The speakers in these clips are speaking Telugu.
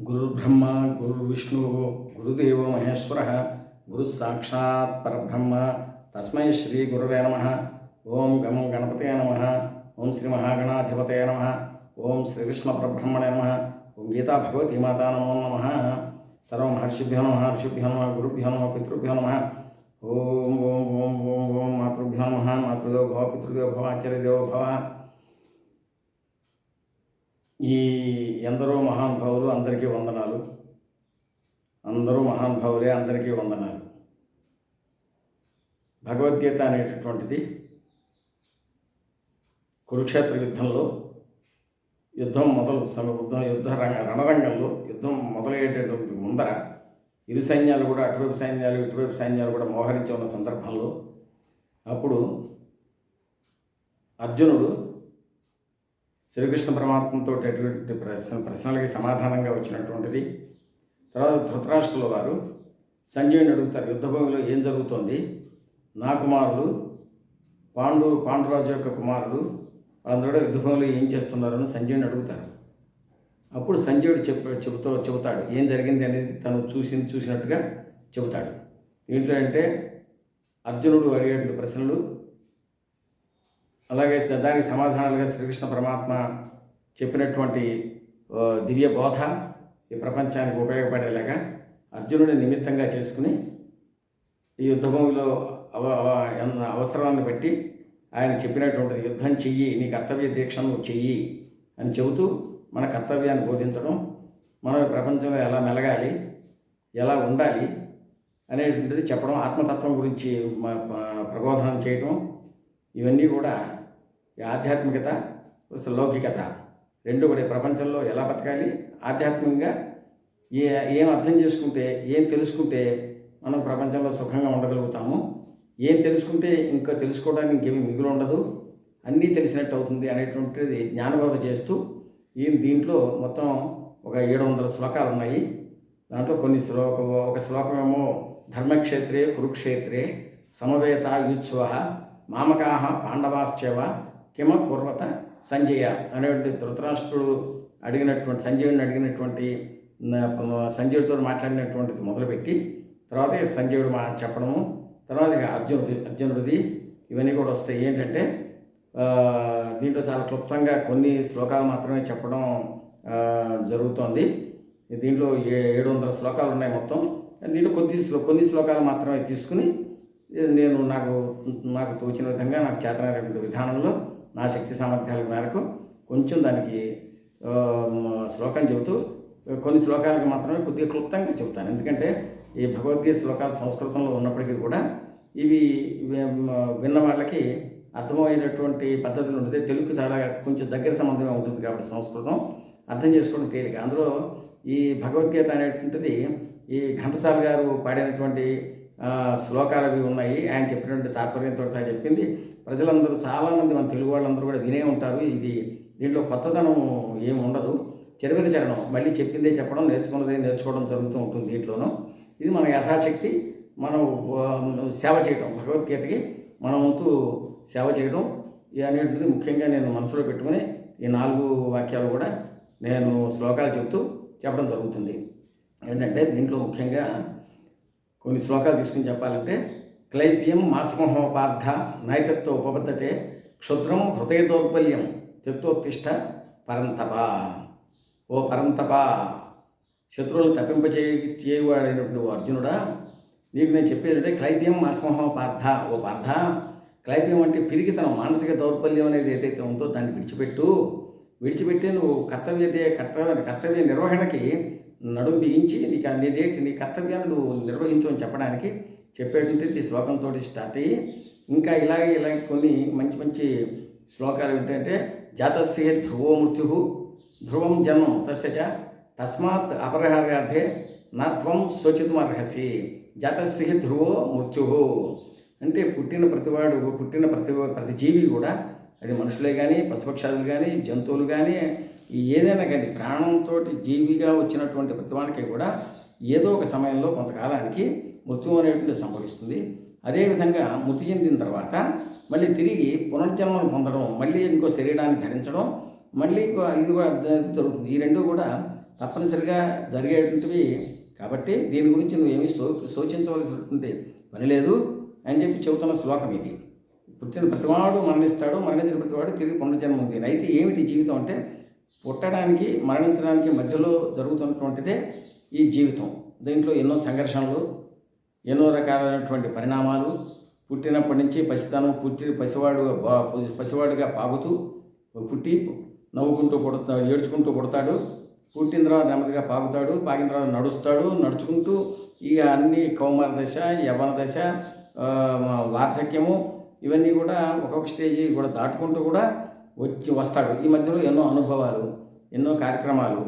గురుర్బ్రహ్మ గురుర్విష్ణు గురుదేవో మహేశ్వర గురు సాక్షాత్ పరబ్రహ్మ తస్మై శ్రీ గురవే నమ. ఓం గం గణపతే నమ. ఓం శ్రీ మహాగణాధిపతే నమ. ఓం శ్రీకృష్ణ పరబ్రహ్మణే నమ. ఓం గీతా భగవతీ మాతా నమో నమ. సర్వమహర్షిభ్యో నమ, ఋషిభ్యో నమ, గురుభ్యో నమ, పితృభ్యో నమ. ఓం ఓం ఓం ఓం ఓం మాతృభ్యో నమ. మాతృదేవో భవ, పితృదేవో భవ, ఆచార్యదేవో భవ. ఈ ఎందరో మహానుభావులు అందరికీ వందనాలు. అందరూ మహానుభావులే, అందరికీ వందనాలు. భగవద్గీత అనేటటువంటిది కురుక్షేత్ర యుద్ధంలో రణరంగంలో యుద్ధం మొదలయ్యేటటువంటి ముందర ఇరు సైన్యాలు కూడా, అటువైపు సైన్యాలు ఇటువైపు సైన్యాలు కూడా మోహరించి ఉన్న సందర్భంలో అప్పుడు అర్జునుడు శ్రీకృష్ణ పరమాత్మతో అటువంటి ప్రశ్నలకి సమాధానంగా వచ్చినటువంటిది. తర్వాత ధృతరాష్ట్రుల వారు సంజయుని అడుగుతారు, యుద్ధభూమిలో ఏం జరుగుతోంది, నా కుమారులు పాండురాజు యొక్క కుమారులు వాళ్ళందరూ యుద్ధభూమిలో ఏం చేస్తున్నారని సంజయుని అడుగుతారు. అప్పుడు సంజయుడు చెబుతాడు ఏం జరిగింది అనేది తను చూసినట్టుగా చెబుతాడు. దీంట్లో అంటే అర్జునుడు అడిగేటువంటి ప్రశ్నలు, అలాగే దానికి సమాధానాలుగా శ్రీకృష్ణ పరమాత్మ చెప్పినటువంటి దివ్య బోధ ఈ ప్రపంచానికి ఉపయోగపడేలాగా అర్జునుడిని నిమిత్తంగా చేసుకుని ఈ యుద్ధభూమిలో అవసరాన్ని బట్టి ఆయన చెప్పినటువంటిది యుద్ధం చెయ్యి, నీ కర్తవ్య దీక్షను చెయ్యి అని చెబుతూ మన కర్తవ్యాన్ని బోధించడం, మనం ప్రపంచంలో ఎలా మెలగాలి, ఎలా ఉండాలి అనేటువంటిది చెప్పడం, ఆత్మతత్వం గురించి ప్రబోధనం చేయటం, ఇవన్నీ కూడా ఈ ఆధ్యాత్మికత లౌకికత రెండు కూడా ప్రపంచంలో ఎలా బతకాలి, ఆధ్యాత్మికంగా ఏం అర్థం చేసుకుంటే, ఏం తెలుసుకుంటే మనం ప్రపంచంలో సుఖంగా ఉండగలుగుతాము, ఏం తెలుసుకుంటే ఇంకా తెలుసుకోవడానికి ఇంకేమీ మిగిలి ఉండదు, అన్నీ తెలిసినట్టు అవుతుంది అనేటువంటిది జ్ఞానబోధ చేస్తూ దీంట్లో మొత్తం ఒక 700 శ్లోకాలు ఉన్నాయి. దాంట్లో ఒక శ్లోకమేమో ధర్మక్షేత్రే కురుక్షేత్రే సమవేత యుత్స్వ మామకాహ పాండవాశ్చవ కిమ కుర్వత సంజయ అనేటువంటి ధృతరాష్ట్రుడు సంజయుడిని అడిగినటువంటి సంజయుడితో మాట్లాడినటువంటిది మొదలుపెట్టి తర్వాత సంజయుడు చెప్పడము, తర్వాత అర్జునుడిది ఇవన్నీ కూడా వస్తాయి. ఏంటంటే దీంట్లో చాలా క్లుప్తంగా కొన్ని శ్లోకాలు మాత్రమే చెప్పడం జరుగుతోంది. దీంట్లో 700 శ్లోకాలు ఉన్నాయి మొత్తం. దీంట్లో కొన్ని శ్లోకాలు మాత్రమే తీసుకుని నేను నాకు తోచిన విధంగా, నాకు చేతనైనటువంటి విధానంలో నా శక్తి సామర్థ్యాల మేరకు కొంచెం దానికి శ్లోకం చెబుతూ కొన్ని శ్లోకాలకు మాత్రమే కొద్దిగా క్లుప్తంగా చెబుతాను. ఎందుకంటే ఈ భగవద్గీత శ్లోకాలు సంస్కృతంలో ఉన్నప్పటికీ కూడా ఇవి విన్న వాళ్ళకి అర్థమయ్యేటటువంటి పద్ధతులు ఉంటుంది. తెలుగు చాలా కొంచెం దగ్గర సంబంధమే ఉంటుంది కాబట్టి సంస్కృతం అర్థం చేసుకోవడం తేలిక. అందులో ఈ భగవద్గీత అనేటువంటిది ఈ ఘంటసాల గారు పాడినటువంటి శ్లోకాలు అవి ఉన్నాయి. ఆయన చెప్పినటువంటి తాత్పర్యంతో సహా చెప్పింది. ప్రజలందరూ చాలామంది మన తెలుగు వాళ్ళందరూ కూడా వినే ఉంటారు. దీంట్లో కొత్తదనం ఏమి ఉండదు. చరిత్ర చరణం మళ్ళీ చెప్పిందే చెప్పడం, నేర్చుకున్నదే నేర్చుకోవడం జరుగుతూ ఉంటుంది. దీంట్లోనూ ఇది మన యథాశక్తి మనం సేవ చేయడం, భగవద్గీతకి మన వంతు సేవ చేయడం అనేటువంటిది ముఖ్యంగా నేను మనసులో పెట్టుకుని ఈ 4 వాక్యాలు కూడా నేను శ్లోకాలు చెప్పడం జరుగుతుంది. ఏంటంటే దీంట్లో ముఖ్యంగా కొన్ని శ్లోకాలు తీసుకుని చెప్పాలంటే, క్లైప్యం మాస్మహోపార్థ నైతత్వ ఉపబద్ధతే క్షుద్రం హృదయ దౌర్బల్యం త్యక్తోత్తిష్ట పరంతప. ఓ పరంతప, శత్రువులను తప్పింపచేయువాడైనటువంటి అర్జునుడా, నీకు నేను చెప్పేదంటే క్లైప్యం మాస్మహోపార్థ. ఓ పార్థ, క్లైప్యం అంటే పిరికితనం, మానసిక దౌర్బల్యం అనేది ఏదైతే ఉందో దాన్ని విడిచిపెట్టి నువ్వు కర్తవ్య నిర్వహణకి నడుం బిగించి నీ కర్తవ్యాన్ని నువ్వు నిర్వహించు అని చెప్పేటువంటిది ఈ శ్లోకంతో స్టార్ట్ అయ్యి ఇంకా ఇలాగే కొన్ని మంచి శ్లోకాలు ఏంటంటే, జాతస్య ధ్రువో మృత్యు ధ్రువం జన్మం తస్య తస్మాత్ అపరిహార్యార్థే నాత్వం శోచితుమర్హసి. జాతస్య ధ్రువో మృత్యు అంటే పుట్టిన ప్రతి జీవి కూడా, అది మనుషులే కానీ, పశుపక్షాదులు కానీ, జంతువులు కానీ, ఏదైనా కానీ ప్రాణంతో జీవిగా వచ్చినటువంటి ప్రతివానికి కూడా ఏదో ఒక సమయంలో కొంతకాలానికి మృత్యు అనేటువంటి సంభవిస్తుంది. అదేవిధంగా మృతి చెందిన తర్వాత మళ్ళీ తిరిగి పునర్జన్మను పొందడం, మళ్ళీ ఇంకో శరీరాన్ని ధరించడం, మళ్ళీ ఇది కూడా జరుగుతుంది. ఈ రెండు కూడా తప్పనిసరిగా జరిగేటువంటివి. కాబట్టి దీని గురించి నువ్వేమీ శోచించవలసినటువంటి పని లేదు అని చెప్పి చెబుతున్న శ్లోకం ఇది. పుట్టిన ప్రతివాడు మరణిస్తాడు, మరణించిన ప్రతివాడు తిరిగి పునర్జన్మ ఉంది. అయితే ఏమిటి జీవితం అంటే, పుట్టడానికి మరణించడానికి మధ్యలో జరుగుతున్నటువంటిదే ఈ జీవితం. దీంట్లో ఎన్నో సంఘర్షణలు, ఎన్నో రకాలైనటువంటి పరిణామాలు. పుట్టినప్పటి నుంచి పసితనం, పసివాడుగా పాగుతూ పుట్టి నవ్వుకుంటూ ఏడ్చుకుంటూ పుడతాడు. పుట్టిన తర్వాత నెమ్మదిగా పాగుతాడు, పాగిన తర్వాత నడుస్తాడు, నడుచుకుంటూ ఇక అన్ని కౌమార దశ, యవ్వన దశ, వార్ధక్యము, ఇవన్నీ కూడా ఒక్కొక్క స్టేజీ కూడా దాటుకుంటూ కూడా వస్తాడు. ఈ మధ్యలో ఎన్నో అనుభవాలు, ఎన్నో కార్యక్రమాలు,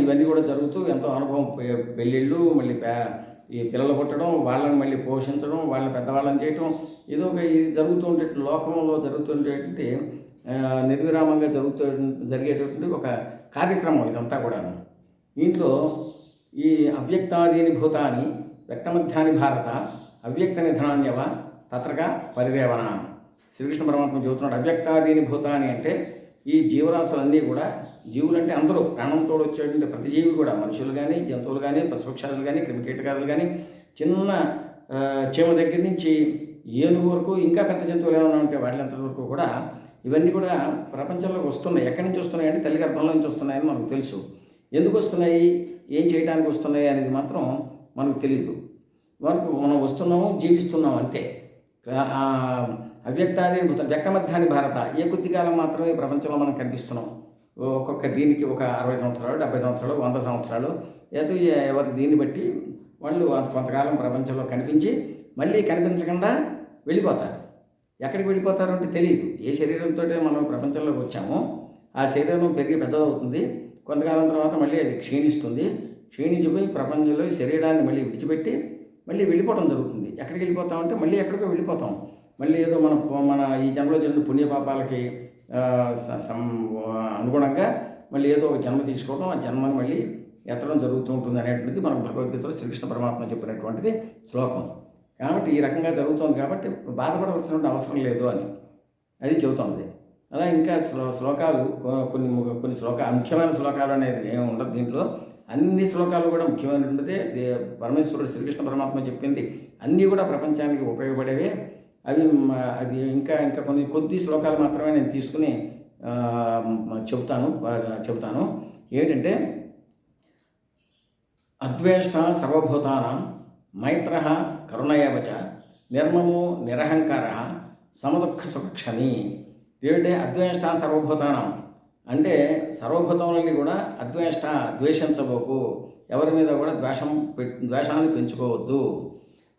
ఇవన్నీ కూడా జరుగుతూ ఎంతో అనుభవం, పెళ్ళిళ్ళు, మళ్ళీ ఈ పిల్లలు పుట్టడం, వాళ్ళని మళ్ళీ పోషించడం, వాళ్ళని పెద్దవాళ్ళని చేయటం, ఏదో ఒక ఇది జరుగుతూ ఉండే లోకంలో జరుగుతుండేటువంటి నిర్విరామంగా జరిగేటటువంటి ఒక కార్యక్రమం ఇదంతా కూడా. దీంట్లో ఈ అవ్యక్తాదీని భూతాని వ్యక్తమధ్యాని భారత అవ్యక్త నిధనాన్యవ తత్రగా పరిదేవన. శ్రీకృష్ణ పరమాత్మ చెబుతున్నాడు, అవ్యక్తాదీని భూతాని అంటే ఈ జీవరాశులన్నీ కూడా, జీవులు అంటే అందరూ, ప్రాణంతో వచ్చేటువంటి ప్రతి జీవి కూడా, మనుషులు కానీ, జంతువులు కానీ, పశుపక్షాదులు కానీ, క్రిమికీటకాదులు కానీ, చిన్న చీమ దగ్గర నుంచి ఏనుగు వరకు, ఇంకా పెద్ద జంతువులు ఏమైనా ఉంటే వాటిలంత వరకు కూడా ఇవన్నీ కూడా ప్రపంచంలోకి వస్తున్నాయి. ఎక్కడి నుంచి వస్తున్నాయి అంటే తల్లి గర్భంలో నుంచి వస్తున్నాయని మనకు తెలుసు. ఎందుకు వస్తున్నాయి, ఏం చేయడానికి వస్తున్నాయి అనేది మాత్రం మనకు తెలియదు. మనం వస్తున్నాము, జీవిస్తున్నాం అంతే. అవ్యక్తాది వ్యక్తమధ్యాని భారత, ఏ కొద్ది కాలం మాత్రమే ప్రపంచంలో మనం కనిపిస్తున్నాం. ఒక్కొక్క దీనికి ఒక 60 సంవత్సరాలు, 70 సంవత్సరాలు, 100 సంవత్సరాలు, ఏదో ఎవరి దీన్ని బట్టి వాళ్ళు కొంతకాలం ప్రపంచంలో కనిపించి మళ్ళీ కనిపించకుండా వెళ్ళిపోతారు. ఎక్కడికి వెళ్ళిపోతారు అంటే తెలియదు. ఏ శరీరంతో మనం ప్రపంచంలోకి వచ్చామో ఆ శరీరం పెరిగి పెద్దదవుతుంది. కొంతకాలం తర్వాత మళ్ళీ అది క్షీణిస్తుంది. క్షీణించిపోయి ప్రపంచంలో శరీరాన్ని మళ్ళీ విడిచిపెట్టి మళ్ళీ వెళ్ళిపోవడం జరుగుతుంది. ఎక్కడికి వెళ్ళిపోతామంటే మళ్ళీ ఎక్కడికో వెళ్ళిపోతాం. మళ్ళీ ఏదో మన ఈ జన్మలో జరిగిన పుణ్యపాపాలకి అనుగుణంగా మళ్ళీ ఏదో ఒక జన్మ తీసుకోవడం, ఆ జన్మను మళ్ళీ ఎత్తడం జరుగుతూ ఉంటుంది అనేటువంటిది మనకు భగవద్గీతలో శ్రీకృష్ణ పరమాత్మ చెప్పినటువంటిది శ్లోకం. కాబట్టి ఈ రకంగా జరుగుతుంది కాబట్టి బాధపడవలసిన అవసరం లేదు అని అది చెబుతుంది. అలా ఇంకా శ్లోకాలు కొన్ని ముఖ్యమైన శ్లోకాలు అనేది ఏమి ఉండదు దీంట్లో. అన్ని శ్లోకాలు కూడా ముఖ్యమైనటువంటిదే. పరమేశ్వరుడు శ్రీకృష్ణ పరమాత్మ చెప్పింది అన్నీ కూడా ప్రపంచానికి ఉపయోగపడేవే. అది ఇంకా కొద్ది శ్లోకాలు మాత్రమే నేను తీసుకుని చెబుతాను. ఏంటంటే, అద్వేష్ట సర్వభూతానాం మైత్ర కరుణయవచ నిర్మమో నిరహంకార సమదుఃఖ సుఖక్షమి. ఏమిటంటే అద్వేష్ట సర్వభూతానం అంటే సర్వభూతములని కూడా అద్వేష్ట, ద్వేషించబోకు, ఎవరి మీద కూడా ద్వేషాన్ని పెంచుకోవద్దు.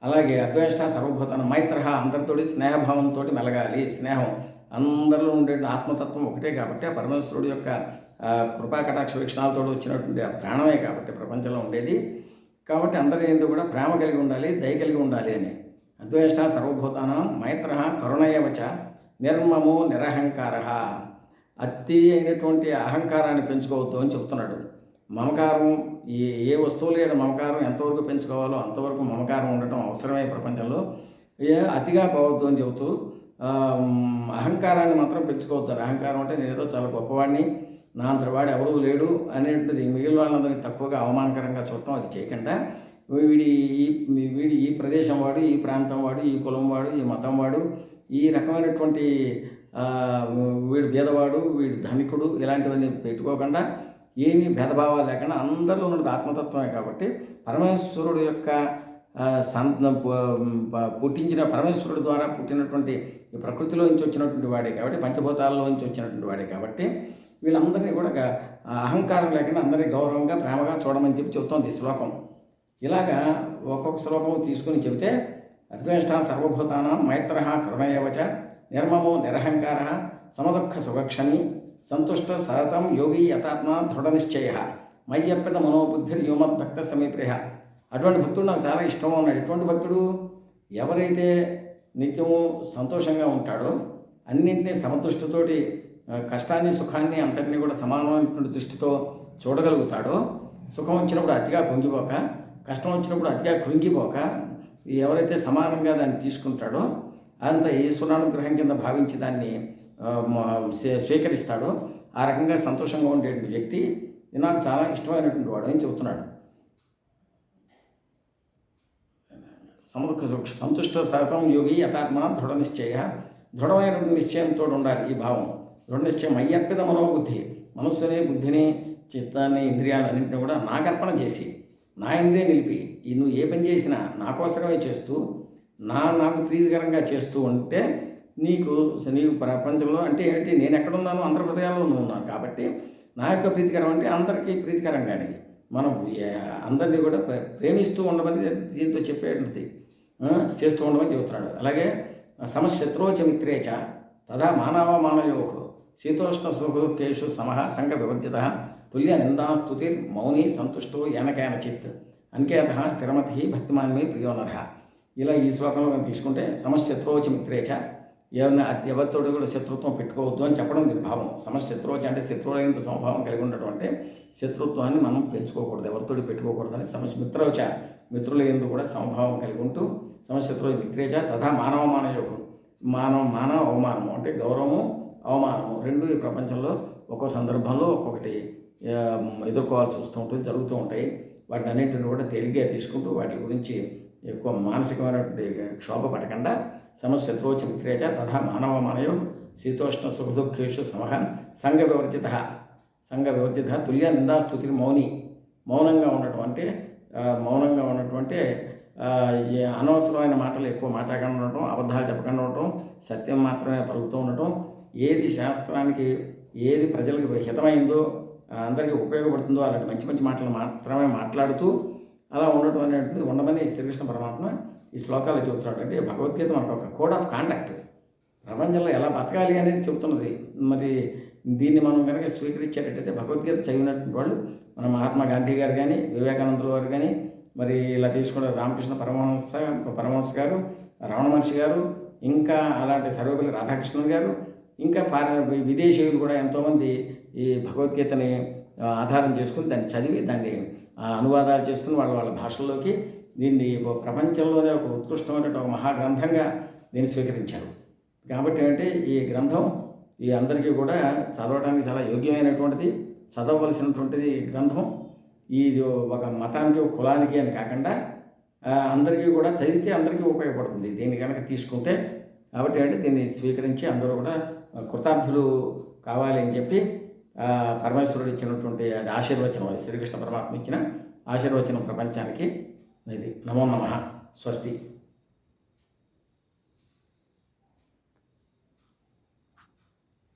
అలాగే అద్వేష్ట సర్వభూతానం మైత్ర, అందరితోటి స్నేహభావంతో మెలగాలి. స్నేహం అందరిలో ఉండే ఆత్మతత్వం ఒకటే కాబట్టి, ఆ పరమేశ్వరుడు యొక్క కృపా కటాక్ష వీక్షణాలతో వచ్చినటువంటి ఆ ప్రాణమే కాబట్టి ప్రపంచంలో ఉండేది. కాబట్టి అందరి ఏందో కూడా ప్రేమ కలిగి ఉండాలి, దయ కలిగి ఉండాలి అని. అద్వేష్ట సర్వభూతానం మైత్ర కరుణయవచ నిర్మమో నిరహంకార, అతి అయినటువంటి అహంకారాన్ని పెంచుకోవద్దు అని చెప్తున్నాడు. మమకారం, ఏ వస్తువు లేని మమకారం ఎంతవరకు పెంచుకోవాలో అంతవరకు మమకారం ఉండటం అవసరమే ప్రపంచంలో. అతిగా పోవద్దు అని చెబుతూ అహంకారాన్ని మాత్రం పెంచుకోవద్దు. అహంకారం అంటే నేను ఏదో చాలా గొప్పవాడిని, నా అంతటివాడు ఎవరూ లేడు అనేటువంటిది మిగిలిన వాళ్ళందరినీ తక్కువగా అవమానకరంగా చూడటం అది చేయకుండా, వీడి ఈ ప్రదేశం వాడు, ఈ ప్రాంతం వాడు, ఈ కులం వాడు, ఈ మతం వాడు, ఈ రకమైనటువంటి వీడు భేదవాడు, వీడు ధనికుడు, ఇలాంటివన్నీ పెట్టుకోకుండా ఏమీ భేదభావాలు లేకుండా అందరిలో ఉన్నది ఆత్మతత్వమే కాబట్టి పరమేశ్వరుడు యొక్క పుట్టించిన పరమేశ్వరుడు ద్వారా పుట్టినటువంటి ఈ ప్రకృతిలో నుంచి వచ్చినటువంటి వాడే కాబట్టి, పంచభూతాల్లో నుంచి వచ్చినటువంటి వాడే కాబట్టి వీళ్ళందరినీ కూడా అహంకారం లేకుండా అందరినీ గౌరవంగా ప్రేమగా చూడమని చెప్పి చెబుతోంది ఈ శ్లోకం. ఇలాగా ఒక్కొక్క శ్లోకం తీసుకుని చెబితే, అద్వేష్ట సర్వభూతానాం మైత్ర కరుణయవచ నిర్మమో నిరహంకార సమదుఃఖ సుఖక్షమి సంతుష్ట సతతం యోగి యథాత్మ దృఢ నిశ్చయ మయ్యప్పన మనోబుద్ధిర్ యోమద్భక్త సమీప్రియ. అటువంటి భక్తుడు నాకు చాలా ఇష్టం ఉన్నాడు. ఎటువంటి భక్తుడు? ఎవరైతే నిత్యము సంతోషంగా ఉంటాడో, అన్నింటినీ సమదృష్టితోటి, కష్టాన్ని సుఖాన్ని అంతటినీ కూడా సమానమైనటువంటి దృష్టితో చూడగలుగుతాడో, సుఖం వచ్చినప్పుడు అతిగా పొంగిపోక, కష్టం వచ్చినప్పుడు అతిగా కృంగిపోక, ఎవరైతే సమానంగా దాన్ని తీసుకుంటాడో, అంత ఈశ్వరానుగ్రహం కింద భావించి దాన్ని స్వీకరిస్తాడో, ఆ రకంగా సంతోషంగా ఉండే వ్యక్తి ఇది నాకు చాలా ఇష్టమైనటువంటి వాడు అని చెబుతున్నాడు. సంతుష్ట సతతం యోగి యథాత్మ దృఢ నిశ్చయ. దృఢమైన నిశ్చయంతో ఉండాలి ఈ భావం. దృఢ నిశ్చయం అయ్యర్పిత మనోబుద్ధి, మనస్సుని, బుద్ధిని, చిత్తాన్ని, ఇంద్రియాలన్నింటినీ కూడా నాకు అర్పణ చేసి నా ఇందే నిలిపి నువ్వు ఏ పని చేసినా నా కోసమే చేస్తూ నాకు ప్రీతికరంగా చేస్తూ ఉంటే నీకు ప్రపంచంలో అంటే ఏంటి, నేను ఎక్కడున్నాను అందరి హృదయాల్లో నువ్వు ఉన్నాను కాబట్టి నా యొక్క ప్రీతికరం అంటే అందరికీ ప్రీతికరంగానే మనం అందరినీ కూడా ప్రేమిస్తూ ఉండమని దీంతో చెప్పేది చేస్తూ ఉండమని చెబుతున్నాడు. అలాగే సమశత్రోచ మిత్రేచ తదా మానవమానయో శీతోష్ణ సుఖదుఃఖేషు సమః సంఘ వివర్జిత తుల్య నిందాస్తుతిర్ మౌని సంతుష్టో ఏనకేనచిత్ అంకేత స్థిరమతి భక్తిమాన్మే ప్రియోనరహ. ఇలా ఈ శ్లోకంలో మనం తీసుకుంటే సమశత్రోచ మిత్రేచ, ఎవరితో కూడా శత్రుత్వం పెట్టుకోవద్దు అని చెప్పడం దీని భావం. సమశత్రువుచ అంటే శత్రువులైనంత స్వభావం కలిగి ఉన్నటువంటి శత్రుత్వాన్ని మనం పెంచుకోకూడదు, ఎవరితో పెట్టుకోకూడదని మిత్రవచ మిత్రుల ఎందు కూడా సమభావం కలిగి ఉంటూ సమశత్రువు మిత్రేచ తథా మానవమానయోగం. మానవ అవమానము అంటే గౌరవము అవమానము రెండు ఈ ప్రపంచంలో ఒక్కో సందర్భంలో ఒక్కొక్కటి ఎదుర్కోవాల్సి వస్తూ ఉంటుంది, జరుగుతూ ఉంటాయి. వాటిని అన్నింటిని కూడా తేలిగ్గా తీసుకుంటూ వాటి గురించి ఎక్కువ మానసికమైనటువంటి క్షోభ పడకుండా సమశత్రువుచ మిత్రేచ తథా మానవమానయో శీతోష్ణ సుఖదుఃఖేషు సమః సంఘ వివర్జిత తుల్య నిందాస్తుతి మౌనంగా ఉన్నటువంటి అనవసరమైన మాటలు ఎక్కువ మాట్లాడకుండా ఉండటం, అబద్ధాలు చెప్పకుండా ఉండటం, సత్యం మాత్రమే పలుకుతూ ఉండటం, ఏది శాస్త్రానికి ఏది ప్రజలకు హితమైందో అందరికీ ఉపయోగపడుతుందో అలాంటి మంచి మంచి మాటలు మాత్రమే మాట్లాడుతూ అలా ఉండటం అనేటువంటిది ఉండమని శ్రీకృష్ణ పరమాత్మ ఈ శ్లోకాలు చెబుతున్నాడు. అంటే భగవద్గీత మనకు ఒక కోడ్ ఆఫ్ కాండక్ట్, ప్రపంచంలో ఎలా బతకాలి అనేది చెబుతున్నది. మరి దీన్ని మనం కనుక స్వీకరించేటట్టయితే భగవద్గీత చదివినటువంటి వాళ్ళు మన మహాత్మా గాంధీ గారు కానీ, వివేకానందుల వారు కానీ, మరి ఇలా తీసుకున్న రామకృష్ణ పరమహంస గారు, రమణ మహర్షి గారు, ఇంకా అలాంటి సర్వపల్లి రాధాకృష్ణన్ గారు, ఇంకా విదేశీయులు కూడా ఎంతోమంది ఈ భగవద్గీతని ఆధారం చేసుకుని దాన్ని చదివి దాన్ని అనువాదాలు చేసుకుని వాళ్ళ భాషల్లోకి దీన్ని ప్రపంచంలోనే ఒక ఉత్కృష్టమైనటువంటి ఒక మహాగ్రంథంగా దీన్ని స్వీకరించారు. కాబట్టి అంటే ఈ గ్రంథం ఈ అందరికీ కూడా చదవడానికి చాలా యోగ్యమైనటువంటిది, చదవవలసినటువంటిది గ్రంథం. ఇది ఒక మతానికి ఒక కులానికి అని కాకుండా అందరికీ కూడా చదివితే అందరికీ ఉపయోగపడుతుంది దీన్ని కనుక తీసుకుంటే. కాబట్టి అంటే దీన్ని స్వీకరించి అందరూ కూడా కృతార్థులు కావాలి అని చెప్పి పరమేశ్వరుడు ఇచ్చినటువంటి అది ఆశీర్వచనం, అది శ్రీకృష్ణ పరమాత్మ ఇచ్చిన ఆశీర్వచనం ప్రపంచానికి. ఇది నమో నమః. స్వస్తి.